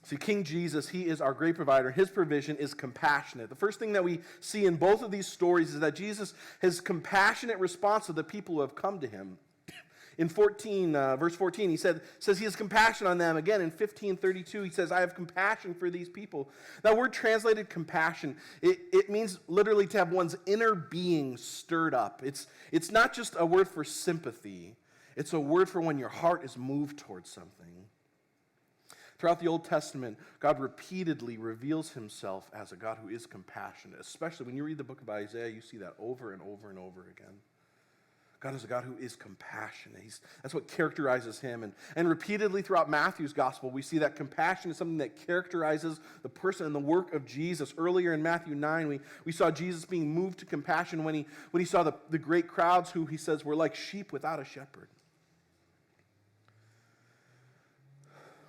See, King Jesus, he is our great provider. His provision is compassionate. The first thing that we see in both of these stories is that Jesus has compassionate response to the people who have come to him. In verse 14, he says he has compassion on them. Again, in 15:32, he says, I have compassion for these people. That word translated compassion, it means literally to have one's inner being stirred up. It's not just a word for sympathy. It's a word for when your heart is moved towards something. Throughout the Old Testament, God repeatedly reveals himself as a God who is compassionate. Especially when you read the book of Isaiah, you see that over and over and over again. God is a God who is compassionate. That's what characterizes him. And repeatedly throughout Matthew's gospel, we see that compassion is something that characterizes the person and the work of Jesus. Earlier in Matthew 9, we saw Jesus being moved to compassion when he saw the great crowds who, he says, were like sheep without a shepherd.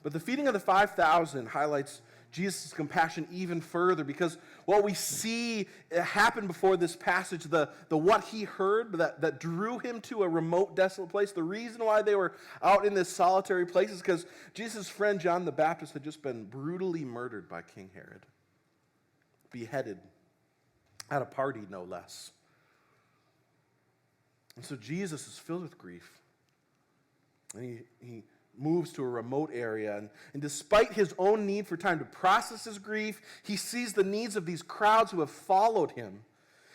But the feeding of the 5,000 highlights Jesus' compassion even further, because what we see happen before this passage, the what he heard that drew him to a remote, desolate place, the reason why they were out in this solitary place is because Jesus' friend John the Baptist had just been brutally murdered by King Herod, beheaded at a party, no less. And so Jesus is filled with grief, and he moves to a remote area. And despite his own need for time to process his grief, he sees the needs of these crowds who have followed him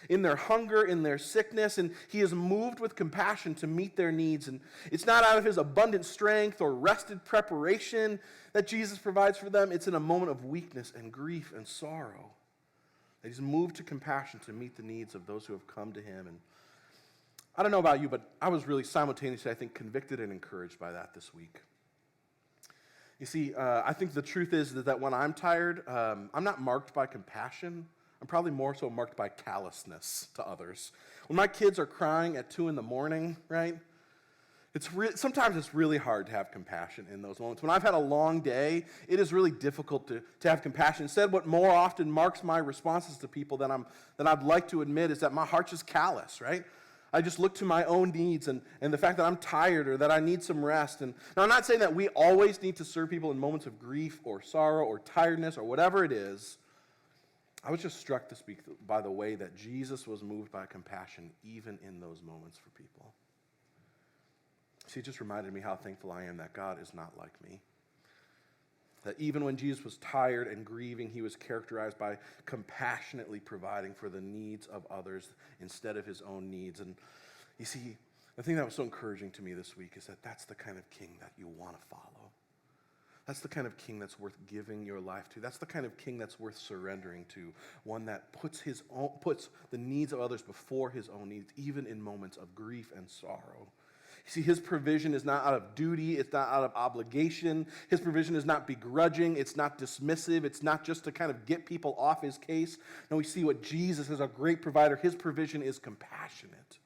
in their hunger, in their sickness, and he is moved with compassion to meet their needs. And it's not out of his abundant strength or rested preparation that Jesus provides for them. It's in a moment of weakness and grief and sorrow that he's moved to compassion to meet the needs of those who have come to him. And I don't know about you, but I was really simultaneously, I think, convicted and encouraged by that this week. You see, I think the truth is that when I'm tired, I'm not marked by compassion. I'm probably more so marked by callousness to others. When my kids are crying at 2 a.m, right? Sometimes it's really hard to have compassion in those moments. When I've had a long day, it is really difficult to have compassion. Instead, what more often marks my responses to people than I'd like to admit is that my heart's just callous, right? I just look to my own needs and the fact that I'm tired or that I need some rest. And now I'm not saying that we always need to serve people in moments of grief or sorrow or tiredness or whatever it is. I was just struck this week by the way that Jesus was moved by compassion even in those moments for people. See, it just reminded me how thankful I am that God is not like me. That even when Jesus was tired and grieving, he was characterized by compassionately providing for the needs of others instead of his own needs. And you see, the thing that was so encouraging to me this week is that that's the kind of king that you want to follow. That's the kind of king that's worth giving your life to. That's the kind of king that's worth surrendering to. One that puts the needs of others before his own needs, even in moments of grief and sorrow. You see, his provision is not out of duty. It's not out of obligation. His provision is not begrudging. It's not dismissive. It's not just to kind of get people off his case. No, we see what Jesus is a great provider. His provision is compassionate.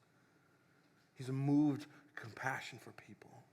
He's moved compassion for people.